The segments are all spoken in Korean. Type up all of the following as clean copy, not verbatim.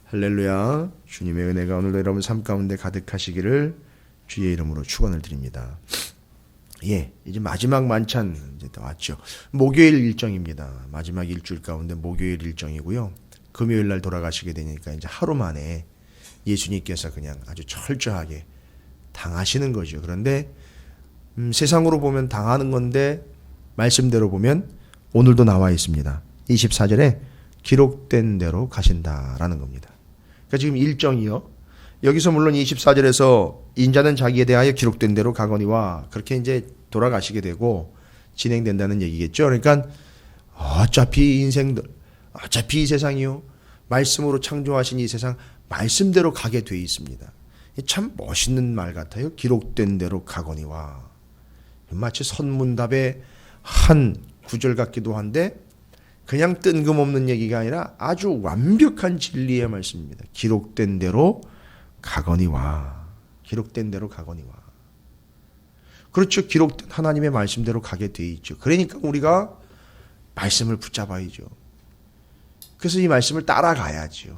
할렐루야. 주님의 은혜가 오늘도 여러분 삶 가운데 가득하시기를 주의 이름으로 축원을 드립니다. 이제 마지막 만찬 이제 다 왔죠. 목요일 일정입니다. 마지막 일주일 가운데 목요일 일정이고요. 금요일 날 돌아가시게 되니까 이제 하루 만에 예수님께서 그냥 아주 철저하게 당하시는 거죠. 그런데 세상으로 보면 당하는 건데 말씀대로 보면 오늘도 나와 있습니다. 24절에 기록된 대로 가신다라는 겁니다. 그러니까 지금 일정이요. 여기서 물론 24절에서 인자는 자기에 대하여 기록된 대로 가거니와 그렇게 이제 돌아가시게 되고 진행된다는 얘기겠죠. 그러니까 어차피 인생들, 어차피 이 세상이요. 말씀으로 창조하신 이 세상 말씀대로 가게 돼 있습니다. 참 멋있는 말 같아요. 기록된 대로 가거니와. 마치 선문답의 한 구절 같기도 한데 그냥 뜬금없는 얘기가 아니라 아주 완벽한 진리의 말씀입니다. 기록된 대로 가거니와. 기록된 대로 가거니와. 그렇죠. 기록된 하나님의 말씀대로 가게 돼 있죠. 그러니까 우리가 말씀을 붙잡아야죠. 그래서 이 말씀을 따라가야죠.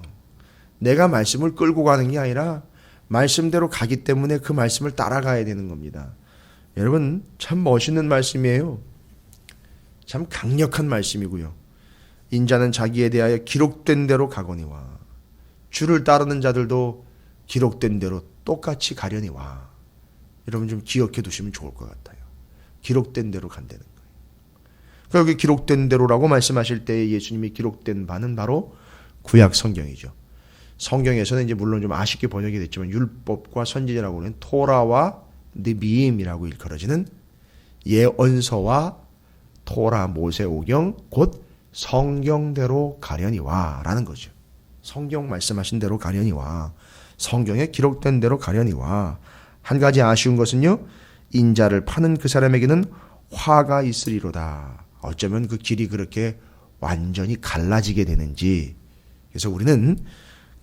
내가 말씀을 끌고 가는 게 아니라 말씀대로 가기 때문에 그 말씀을 따라가야 되는 겁니다. 여러분 참 멋있는 말씀이에요. 참 강력한 말씀이고요. 인자는 자기에 대하여 기록된 대로 가거니와. 주를 따르는 자들도 기록된 대로 똑같이 가려니와. 여러분 좀 기억해 두시면 좋을 것 같아요. 기록된 대로 간다는 거예요. 그러니까 여기 기록된 대로라고 말씀하실 때 예수님이 기록된 바는 바로 구약 성경이죠. 성경에서는 이제 물론 좀 아쉽게 번역이 됐지만 율법과 선지자라고 하는 토라와 느비임이라고 일컬어지는 예언서와 토라 모세 오경 곧 성경대로 가려니와 라는 거죠. 성경 말씀하신 대로 가려니와. 성경에 기록된 대로 가려니와. 한 가지 아쉬운 것은요. 인자를 파는 그 사람에게는 화가 있으리로다. 어쩌면 그 길이 그렇게 완전히 갈라지게 되는지. 그래서 우리는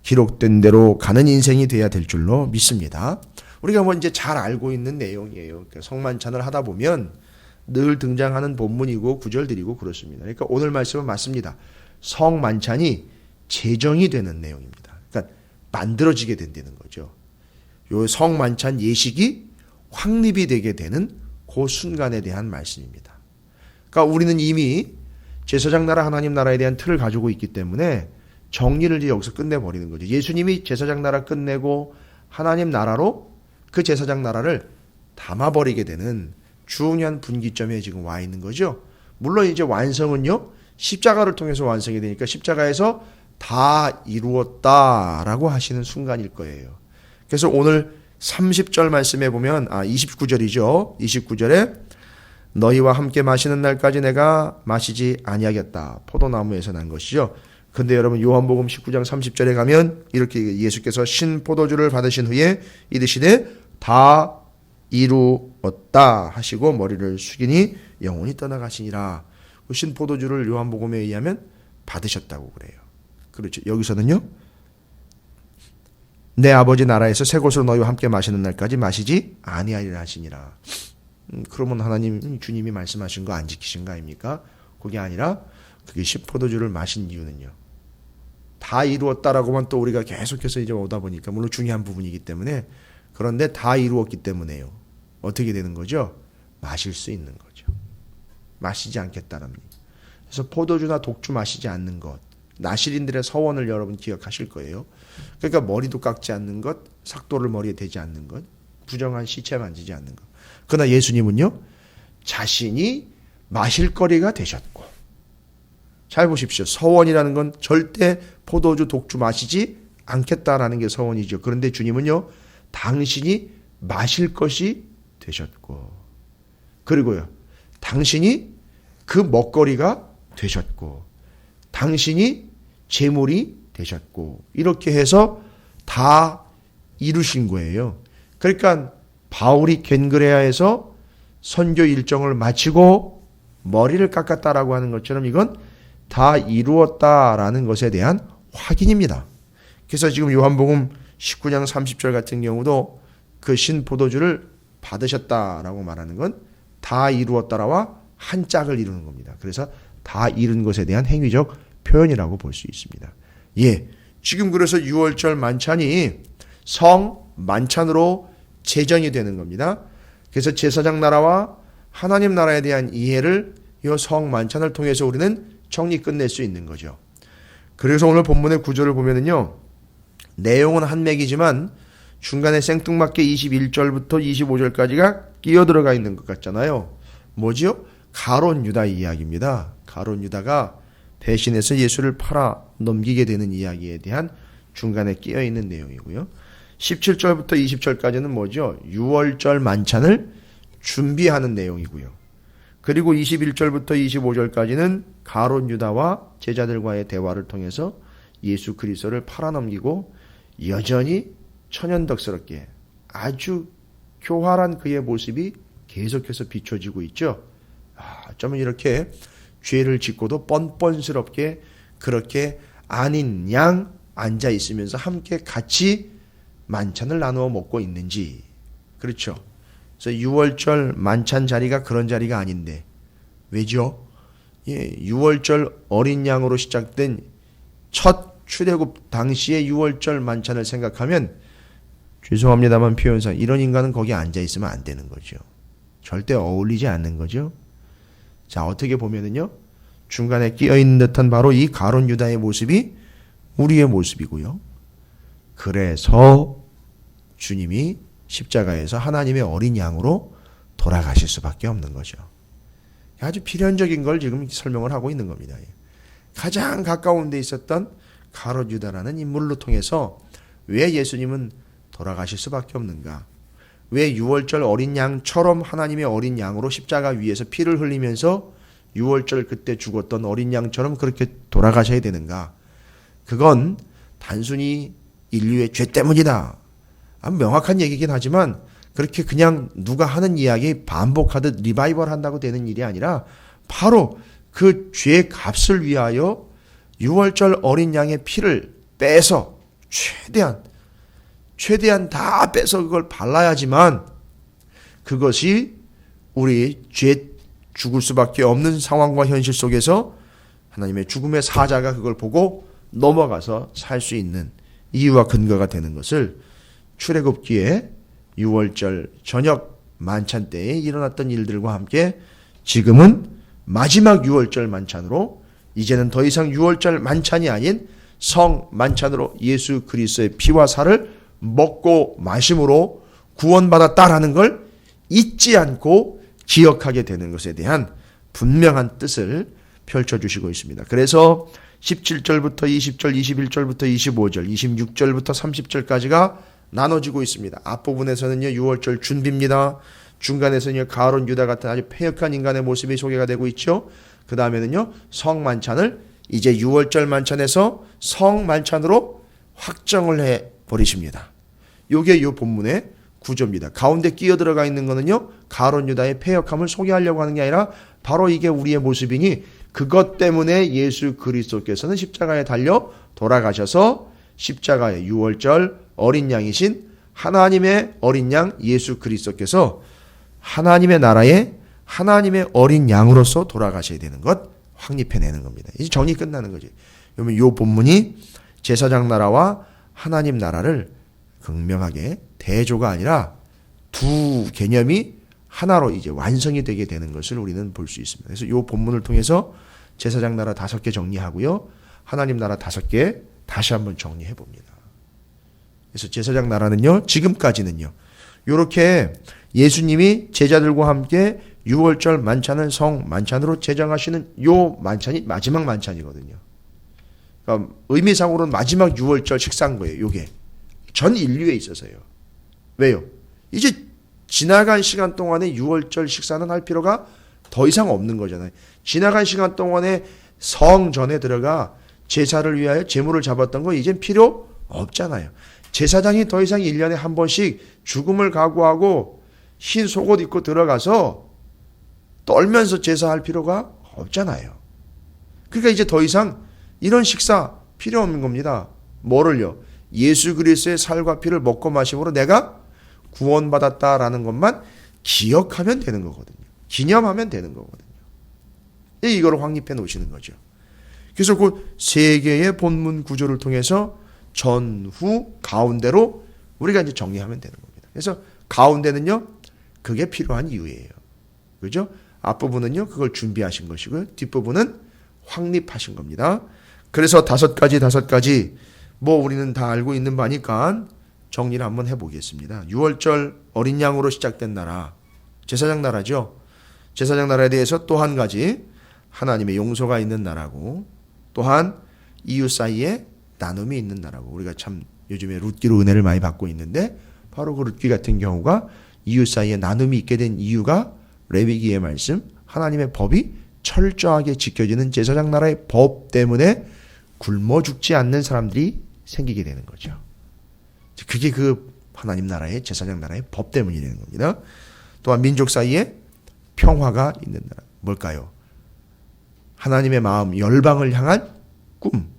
기록된 대로 가는 인생이 돼야 될 줄로 믿습니다. 우리가 뭐 이제 잘 알고 있는 내용이에요. 그러니까 성만찬을 하다 보면 늘 등장하는 본문이고 구절들이고 그렇습니다. 그러니까 오늘 말씀은 맞습니다. 성만찬이 제정이 되는 내용입니다. 그러니까 만들어지게 된다는 거죠. 요 성만찬 예식이 확립이 되게 되는 그 순간에 대한 말씀입니다. 그러니까 우리는 이미 제사장 나라 하나님 나라에 대한 틀을 가지고 있기 때문에 정리를 이제 여기서 끝내버리는 거죠. 예수님이 제사장 나라 끝내고 하나님 나라로 그 제사장 나라를 담아버리게 되는 중요한 분기점에 지금 와 있는 거죠. 물론 이제 완성은요. 십자가를 통해서 완성이 되니까 십자가에서 다 이루었다라고 하시는 순간일 거예요. 그래서 오늘 30절 말씀에 보면 29절이죠. 29절에 너희와 함께 마시는 날까지 내가 마시지 아니하겠다. 포도나무에서 난 것이죠. 근데 여러분 요한복음 19장 30절에 가면 이렇게 예수께서 신포도주를 받으신 후에 이르시되 다 이루었다 하시고 머리를 숙이니 영혼이 떠나가시니라. 신포도주를 요한복음에 의하면 받으셨다고 그래요. 그렇죠. 여기서는요. 내 아버지 나라에서 새 것으로 너희와 함께 마시는 날까지 마시지 아니하리라 하시니라. 그러면 하나님 주님이 말씀하신 거 안 지키신 거 아닙니까? 그게 아니라 그게 신포도주를 마신 이유는요. 다 이루었다라고만 또 우리가 계속해서 이제 오다 보니까 물론 중요한 부분이기 때문에 그런데 다 이루었기 때문에요. 어떻게 되는 거죠? 마실 수 있는 거죠. 마시지 않겠다는 얘기. 그래서 포도주나 독주 마시지 않는 것. 나실인들의 서원을 여러분 기억하실 거예요. 그러니까 머리도 깎지 않는 것, 삭도를 머리에 대지 않는 것, 부정한 시체 만지지 않는 것. 그러나 예수님은요. 자신이 마실 거리가 되셨고. 잘 보십시오. 서원이라는 건 절대 포도주, 독주 마시지 않겠다라는 게 서원이죠. 그런데 주님은요. 당신이 마실 것이 되셨고 그리고요. 당신이 그 먹거리가 되셨고 당신이 제물이 되셨고 이렇게 해서 다 이루신 거예요. 그러니까 바울이 겐그레아에서 선교 일정을 마치고 머리를 깎았다라고 하는 것처럼 이건 다 이루었다라는 것에 대한 확인입니다. 그래서 지금 요한복음 19장 30절 같은 경우도 그 신포도주를 받으셨다라고 말하는 건 다 이루었다라와 한 짝을 이루는 겁니다. 그래서 다 이룬 것에 대한 행위적 표현이라고 볼 수 있습니다. 지금 그래서 유월절 만찬이 성 만찬으로 제정이 되는 겁니다. 그래서 제사장 나라와 하나님 나라에 대한 이해를 이 성 만찬을 통해서 우리는 정리 끝낼 수 있는 거죠. 그래서 오늘 본문의 구조를 보면은요, 내용은 한 맥이지만 중간에 생뚱맞게 21절부터 25절까지가 끼어들어가 있는 것 같잖아요. 뭐지요? 가룟 유다 이야기입니다. 가룟 유다가 배신해서 예수를 팔아 넘기게 되는 이야기에 대한 중간에 끼어 있는 내용이고요. 17절부터 20절까지는 뭐죠? 유월절 만찬을 준비하는 내용이고요. 그리고 21절부터 25절까지는 가룟 유다와 제자들과의 대화를 통해서 예수 그리스도를 팔아넘기고 여전히 천연덕스럽게 아주 교활한 그의 모습이 계속해서 비춰지고 있죠. 어쩌면 이렇게 죄를 짓고도 뻔뻔스럽게 그렇게 아닌 양 앉아 있으면서 함께 같이 만찬을 나누어 먹고 있는지. 그렇죠. 그래서 유월절 만찬 자리가 그런 자리가 아닌데 왜죠? 유월절 어린 양으로 시작된 첫 출애굽 당시의 유월절 만찬을 생각하면 죄송합니다만 표현상 이런 인간은 거기 앉아 있으면 안 되는 거죠. 절대 어울리지 않는 거죠. 자, 어떻게 보면은요, 중간에 끼어 있는 듯한 바로 이 가룟 유다의 모습이 우리의 모습이고요. 그래서 주님이 십자가에서 하나님의 어린 양으로 돌아가실 수밖에 없는 거죠. 아주 필연적인 걸 지금 설명을 하고 있는 겁니다. 가장 가까운 데 있었던 가룟 유다라는 인물로 통해서 왜 예수님은 돌아가실 수밖에 없는가? 왜 유월절 어린 양처럼 하나님의 어린 양으로 십자가 위에서 피를 흘리면서 유월절 그때 죽었던 어린 양처럼 그렇게 돌아가셔야 되는가? 그건 단순히 인류의 죄 때문이다. 명확한 얘기긴 하지만 그렇게 그냥 누가 하는 이야기 반복하듯 리바이벌 한다고 되는 일이 아니라 바로 그 죄의 값을 위하여 유월절 어린 양의 피를 빼서 최대한 다 빼서 그걸 발라야지만 그것이 우리 죄 죽을 수밖에 없는 상황과 현실 속에서 하나님의 죽음의 사자가 그걸 보고 넘어가서 살 수 있는 이유와 근거가 되는 것을 출애굽기에 유월절 저녁 만찬 때에 일어났던 일들과 함께 지금은 마지막 유월절 만찬으로 이제는 더 이상 유월절 만찬이 아닌 성 만찬으로 예수 그리스도의 피와 살을 먹고 마심으로 구원받았다라는 걸 잊지 않고 기억하게 되는 것에 대한 분명한 뜻을 펼쳐주시고 있습니다. 그래서 17절부터 20절, 21절부터 25절, 26절부터 30절까지가 나눠지고 있습니다. 앞부분에서는요, 유월절 준비입니다. 중간에서는요, 가룟 유다 같은 아주 패역한 인간의 모습이 소개가 되고 있죠. 그 다음에는요, 성만찬을 이제 유월절 만찬에서 성만찬으로 확정을 해버리십니다. 요게 요 본문의 구조입니다. 가운데 끼어 들어가 있는 거는요, 가룟 유다의 패역함을 소개하려고 하는 게 아니라 바로 이게 우리의 모습이니 그것 때문에 예수 그리스도께서는 십자가에 달려 돌아가셔서 십자가의 유월절 어린 양이신 하나님의 어린 양 예수 그리스도께서 하나님의 나라에 하나님의 어린 양으로서 돌아가셔야 되는 것 확립해내는 겁니다. 이제 정리 끝나는 거지. 그러면 이 본문이 제사장 나라와 하나님 나라를 극명하게 대조가 아니라 두 개념이 하나로 이제 완성이 되게 되는 것을 우리는 볼 수 있습니다. 그래서 이 본문을 통해서 제사장 나라 5개 정리하고요, 하나님 나라 5개 다시 한번 정리해 봅니다. 그래서 제사장 나라는요, 지금까지는요, 이렇게 예수님이 제자들과 함께 유월절 만찬을 성 만찬으로 제정하시는 요 만찬이 마지막 만찬이거든요. 그러니까 의미상으로는 마지막 유월절 식사인 거예요. 요게 전 인류에 있어서요. 왜요? 이제 지나간 시간 동안에 유월절 식사는 할 필요가 더 이상 없는 거잖아요. 지나간 시간 동안에 성전에 들어가 제사를 위하여 제물을 잡았던 거 이젠 필요 없잖아요. 제사장이 더 이상 1년에 한 번씩 죽음을 각오하고 흰 속옷 입고 들어가서 떨면서 제사할 필요가 없잖아요. 그러니까 이제 더 이상 이런 식사 필요 없는 겁니다. 뭐를요? 예수 그리스도의 살과 피를 먹고 마심으로 내가 구원받았다라는 것만 기억하면 되는 거거든요. 기념하면 되는 거거든요. 이거를 확립해 놓으시는 거죠. 그래서 그 세 개의 본문 구조를 통해서 전후 가운데로 우리가 이제 정리하면 되는 겁니다. 그래서 가운데는요, 그게 필요한 이유예요. 그죠? 앞부분은요, 그걸 준비하신 것이고요. 뒷부분은 확립하신 겁니다. 그래서 다섯 가지, 뭐 우리는 다 알고 있는 바니까 정리를 한번 해보겠습니다. 6월절 어린 양으로 시작된 나라, 제사장 나라죠. 제사장 나라에 대해서 또 한 가지, 하나님의 용서가 있는 나라고, 또한 이웃 사이에 나눔이 있는 나라고. 우리가 참 요즘에 룻기로 은혜를 많이 받고 있는데, 바로 그 룻기 같은 경우가 이웃 사이에 나눔이 있게 된 이유가 레위기의 말씀, 하나님의 법이 철저하게 지켜지는 제사장 나라의 법 때문에 굶어 죽지 않는 사람들이 생기게 되는 거죠. 그게 그 하나님 나라의 제사장 나라의 법 때문이 되는 겁니다. 또한 민족 사이에 평화가 있는 나라. 뭘까요? 하나님의 마음, 열방을 향한 꿈,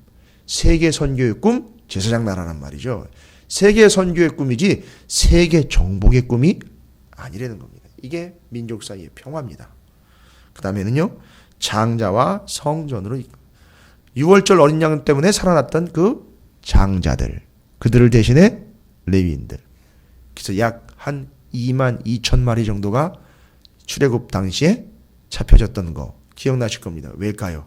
세계 선교의 꿈, 제사장 나라란 말이죠. 세계 선교의 꿈이지 세계 정복의 꿈이 아니라는 겁니다. 이게 민족 사이의 평화입니다. 그 다음에는요, 장자와 성전으로 6월절 어린 양 때문에 살아났던 그 장자들, 그들을 대신해 레위인들. 그래서 약 한 2만 2천 마리 정도가 출애굽 당시에 잡혀졌던 거 기억나실 겁니다. 왜일까요?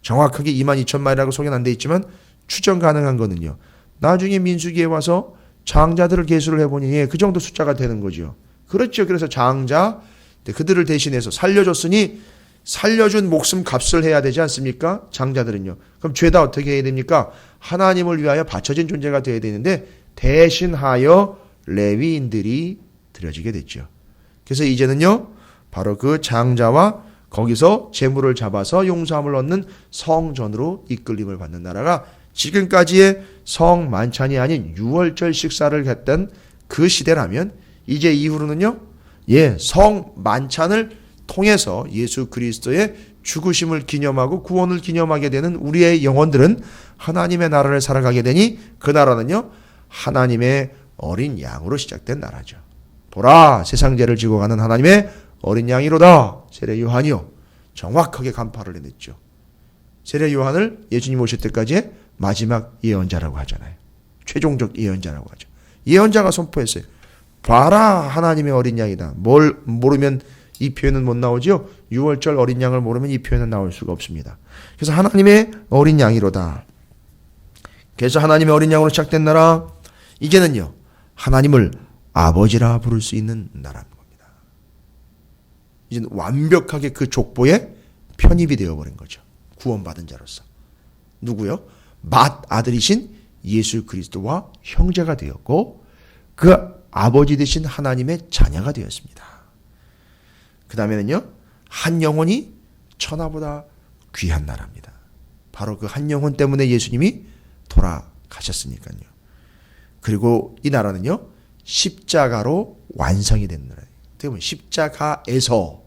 정확하게 2만 2천 마리라고 소개는 안 돼 있지만 추정 가능한 거는요, 나중에 민수기에 와서 장자들을 계수를 해보니 그 정도 숫자가 되는 거죠. 그렇죠. 그래서 장자, 그들을 대신해서 살려줬으니 살려준 목숨 값을 해야 되지 않습니까? 장자들은요. 그럼 죄다 어떻게 해야 됩니까? 하나님을 위하여 바쳐진 존재가 되어야 되는데 대신하여 레위인들이 드려지게 됐죠. 그래서 이제는요, 바로 그 장자와 거기서 재물을 잡아서 용서함을 얻는 성전으로 이끌림을 받는 나라가 지금까지의 성 만찬이 아닌 6월절 식사를 했던 그 시대라면, 이제 이후로는요, 성 만찬을 통해서 예수 그리스도의 죽으심을 기념하고 구원을 기념하게 되는 우리의 영혼들은 하나님의 나라를 살아가게 되니, 그 나라는요, 하나님의 어린 양으로 시작된 나라죠. 보라, 세상 죄를 지고 가는 하나님의 어린 양이로다. 세례 요한이요, 정확하게 간파를 해냈죠. 세례 요한을 예수님 오실 때까지의 마지막 예언자라고 하잖아요. 최종적 예언자라고 하죠. 예언자가 선포했어요. 봐라, 하나님의 어린 양이다. 뭘 모르면 이 표현은 못 나오죠. 6월절 어린 양을 모르면 이 표현은 나올 수가 없습니다. 그래서 하나님의 어린 양이로다. 그래서 하나님의 어린 양으로 시작된 나라, 이제는요, 하나님을 아버지라 부를 수 있는 나라인 겁니다. 이제는 완벽하게 그 족보에 편입이 되어버린 거죠. 구원받은 자로서. 누구요? 맏아들이신 예수 그리스도와 형제가 되었고, 그 아버지 되신 하나님의 자녀가 되었습니다. 그 다음에는요, 한 영혼이 천하보다 귀한 나라입니다. 바로 그 한 영혼 때문에 예수님이 돌아가셨으니까요. 그리고 이 나라는요, 십자가로 완성이 된 나라예요. 때문에 십자가에서,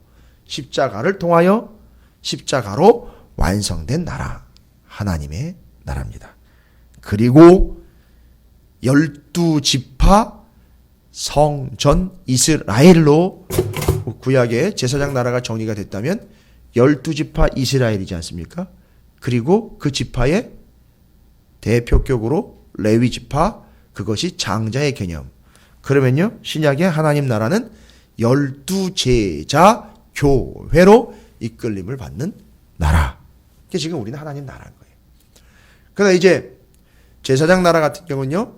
십자가를 통하여 십자가로 완성된 나라, 하나님의 나라입니다. 그리고 12지파 성전 이스라엘로 구약의 제사장 나라가 정리가 됐다면 12지파 이스라엘이지 않습니까? 그리고 그 지파의 대표격으로 레위 지파, 그것이 장자의 개념. 그러면요, 신약의 하나님 나라는 12제자 교회로 이끌림을 받는 나라. 이게 지금 우리는 하나님 나라인 거예요. 그러나 이제 제사장 나라 같은 경우는요,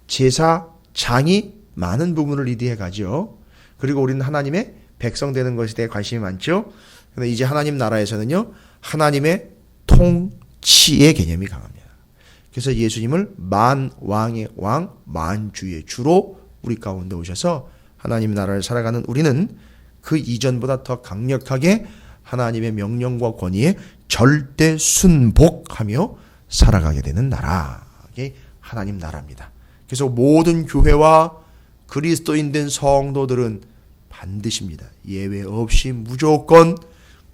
제사장이 많은 부분을 리드해 가죠. 그리고 우리는 하나님의 백성 되는 것에 대해 관심이 많죠. 그런데 이제 하나님 나라에서는요, 하나님의 통치의 개념이 강합니다. 그래서 예수님을 만왕의 왕, 만주의 주로 우리 가운데 오셔서 하나님 나라를 살아가는 우리는 그 이전보다 더 강력하게 하나님의 명령과 권위에 절대 순복하며 살아가게 되는 나라. 이게 하나님 나라입니다. 그래서 모든 교회와 그리스도인 된 성도들은 반드시입니다. 예외 없이 무조건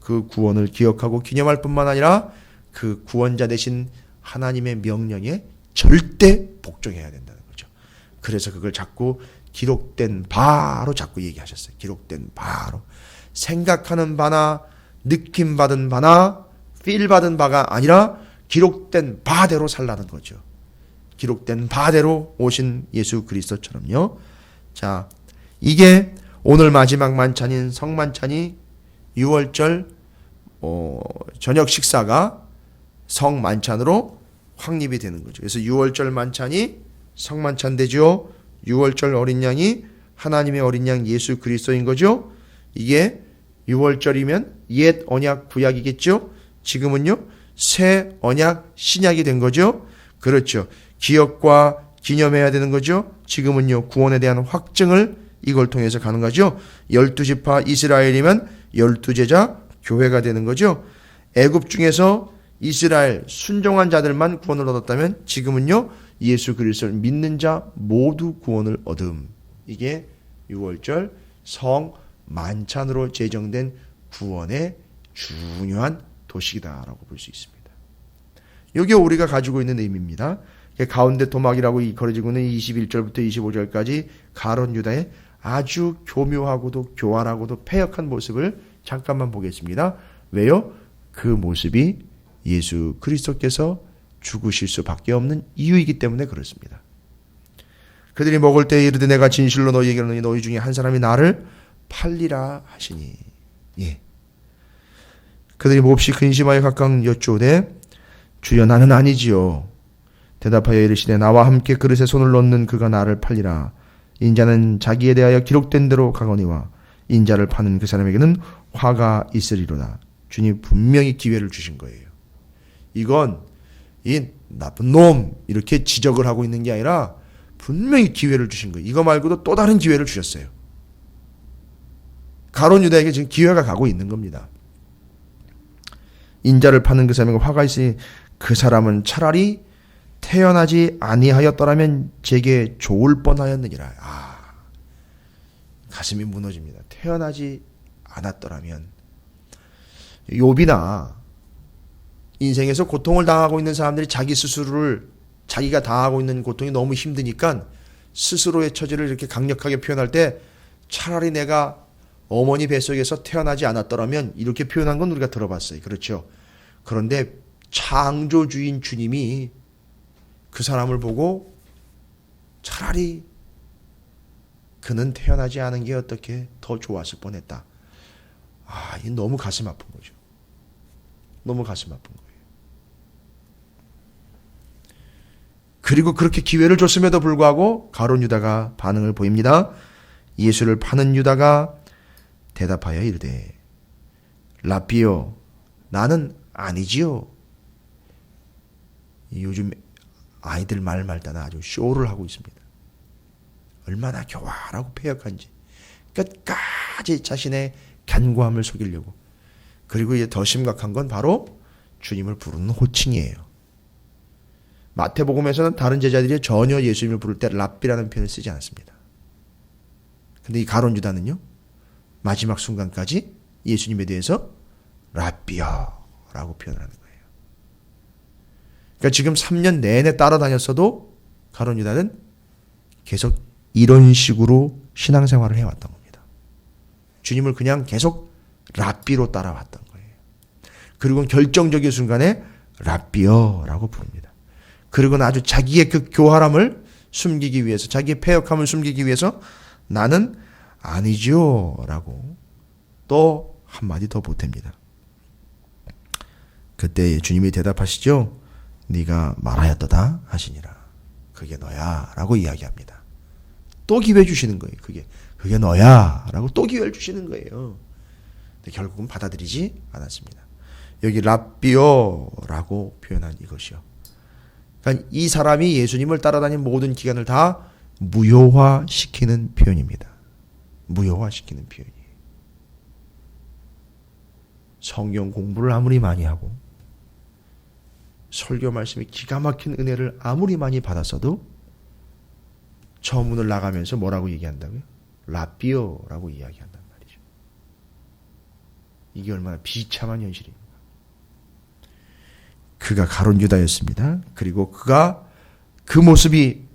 그 구원을 기억하고 기념할 뿐만 아니라 그 구원자 되신 하나님의 명령에 절대 복종해야 된다는 거죠. 그래서 그걸 자꾸 기록된 바로 자꾸 얘기하셨어요. 기록된 바로. 생각하는 바나 느낌 받은 바나 필 받은 바가 아니라 기록된 바대로 살라는 거죠. 기록된 바대로 오신 예수 그리스도처럼요. 자, 이게 오늘 마지막 만찬인 성만찬이 6월절 저녁 식사가 성만찬으로 확립이 되는 거죠. 그래서 6월절 만찬이 성만찬 되죠. 6월절 어린 양이 하나님의 어린 양 예수 그리스도인 거죠. 이게 6월절이면 옛 언약 구약이겠죠. 지금은요 새 언약 신약이 된 거죠. 그렇죠. 기억과 기념해야 되는 거죠. 지금은요 구원에 대한 확증을 이걸 통해서 가는 거죠. 12지파 이스라엘이면 12제자 교회가 되는 거죠. 애굽 중에서 이스라엘 순종한 자들만 구원을 얻었다면 지금은요 예수 그리스도를 믿는 자 모두 구원을 얻음. 이게 6월절 성 만찬으로 제정된 구원의 중요한 도식이다라고 볼 수 있습니다. 이게 우리가 가지고 있는 의미입니다. 가운데 토막이라고 걸어지고 있는 21절부터 25절까지 가룟 유다의 아주 교묘하고도 교활하고도 패역한 모습을 잠깐만 보겠습니다. 왜요? 그 모습이 예수 그리스도께서 죽으실 수밖에 없는 이유이기 때문에 그렇습니다. 그들이 먹을 때에 이르되 내가 진실로 너희에게 이르노니 너희 중에 한 사람이 나를 팔리라 하시니. 예. 그들이 몹시 근심하여 각각 여쭈오되 주여 나는 아니지요. 대답하여 이르시되 나와 함께 그릇에 손을 넣는 그가 나를 팔리라. 인자는 자기에 대하여 기록된 대로 가거니와 인자를 파는 그 사람에게는 화가 있으리로다. 주님 분명히 기회를 주신 거예요. 이건 이 나쁜 놈 이렇게 지적을 하고 있는 게 아니라 분명히 기회를 주신 거예요. 이거 말고도 또 다른 기회를 주셨어요. 가룟 유다에게 지금 기회가 가고 있는 겁니다. 인자를 파는 그 사람에게 화가 있으니 그 사람은 차라리 태어나지 아니하였더라면 제게 좋을 뻔하였느니라. 가슴이 무너집니다. 태어나지 않았더라면. 욥이나 인생에서 고통을 당하고 있는 사람들이 자기 스스로를 자기가 당하고 있는 고통이 너무 힘드니까 스스로의 처지를 이렇게 강력하게 표현할 때 차라리 내가 어머니 뱃속에서 태어나지 않았더라면 이렇게 표현한 건 우리가 들어봤어요. 그렇죠. 그런데 창조주인 주님이 그 사람을 보고 차라리 그는 태어나지 않은 게 어떻게 더 좋았을 뻔했다. 이 너무 가슴 아픈 거죠. 너무 가슴 아픈 거예요. 그리고 그렇게 기회를 줬음에도 불구하고 가룟 유다가 반응을 보입니다. 예수를 파는 유다가 대답하여 이르되 라삐요 나는 아니지요. 요즘 아이들 말마다 아주 쇼를 하고 있습니다. 얼마나 교활하고 패역한지 끝까지 자신의 간구함을 속이려고. 그리고 이제 더 심각한 건 바로 주님을 부르는 호칭이에요. 마태복음에서는 다른 제자들이 전혀 예수님을 부를 때 랍비라는 표현을 쓰지 않습니다. 근데 이 가룟 유다는요 마지막 순간까지 예수님에 대해서 랍비여 라고 표현을 하는 거예요. 그러니까 지금 3년 내내 따라다녔어도 가룟 유다는 계속 이런 식으로 신앙생활을 해왔던 겁니다. 주님을 그냥 계속 랍비로 따라왔던 거예요. 그리고 결정적인 순간에 랍비여라고 부릅니다. 그리고는 아주 자기의 그 교활함을 숨기기 위해서, 자기의 패역함을 숨기기 위해서 나는 아니지요 라고 또 한마디 더 보탭니다. 그때 주님이 대답하시죠. 네가 말하였도다 하시니라. 그게 너야 라고 이야기합니다. 또 기회 주시는 거예요. 그게 너야 라고 또 기회를 주시는 거예요. 근데 결국은 받아들이지 않았습니다. 여기 랍비요 라고 표현한 이것이요. 그러니까 이 사람이 예수님을 따라다닌 모든 기간을 다 무효화시키는 표현입니다. 무효화시키는 표현이에요. 성경 공부를 아무리 많이 하고 설교 말씀이 기가 막힌 은혜를 아무리 많이 받았어도 처문을 나가면서 뭐라고 얘기한다고요? 랍비요라고 이야기한단 말이죠. 이게 얼마나 비참한 현실입니까? 그가 가룟 유다였습니다. 그리고 그 모습이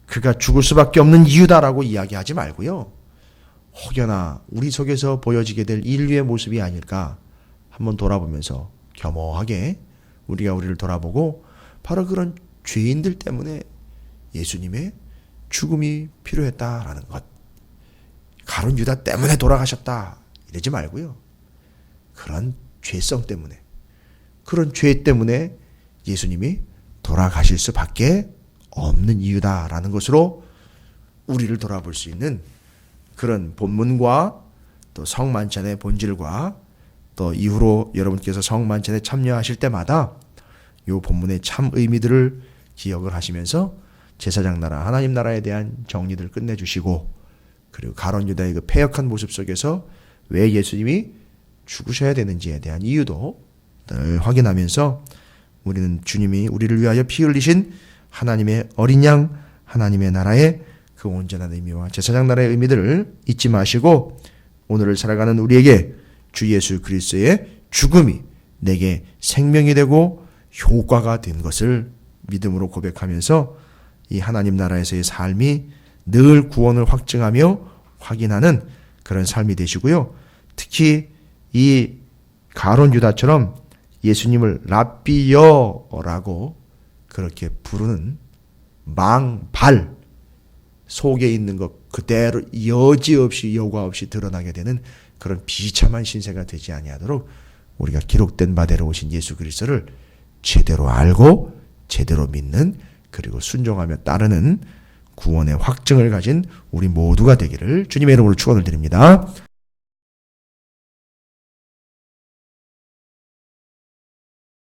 그가 죽을 수밖에 없는 이유다라고 이야기하지 말고요. 혹여나 우리 속에서 보여지게 될 인류의 모습이 아닐까 한번 돌아보면서 겸허하게 우리가 우리를 돌아보고 바로 그런 죄인들 때문에 예수님의 죽음이 필요했다라는 것. 가룟 유다 때문에 돌아가셨다 이러지 말고요. 그런 죄성 때문에, 그런 죄 때문에 예수님이 돌아가실 수밖에 없는 이유다라는 것으로 우리를 돌아볼 수 있는 그런 본문과 또 성만찬의 본질과 또 이후로 여러분께서 성만찬에 참여하실 때마다 이 본문의 참 의미들을 기억을 하시면서 제사장 나라 하나님 나라에 대한 정리를 끝내주시고, 그리고 가룟 유다의 그 패역한 모습 속에서 왜 예수님이 죽으셔야 되는지에 대한 이유도 늘 확인하면서 우리는 주님이 우리를 위하여 피 흘리신 하나님의 어린 양, 하나님의 나라의 그 온전한 의미와 제사장 나라의 의미들을 잊지 마시고 오늘을 살아가는 우리에게 주 예수 그리스도의 죽음이 내게 생명이 되고 효과가 된 것을 믿음으로 고백하면서 이 하나님 나라에서의 삶이 늘 구원을 확증하며 확인하는 그런 삶이 되시고요. 특히 이 가룟 유다처럼 예수님을 랍비여라고 그렇게 부르는 망발, 속에 있는 것 그대로 여지없이 여과 없이 드러나게 되는 그런 비참한 신세가 되지 아니하도록 우리가 기록된 바대로 오신 예수 그리스도를 제대로 알고 제대로 믿는, 그리고 순종하며 따르는 구원의 확증을 가진 우리 모두가 되기를 주님의 이름으로 축원을 드립니다.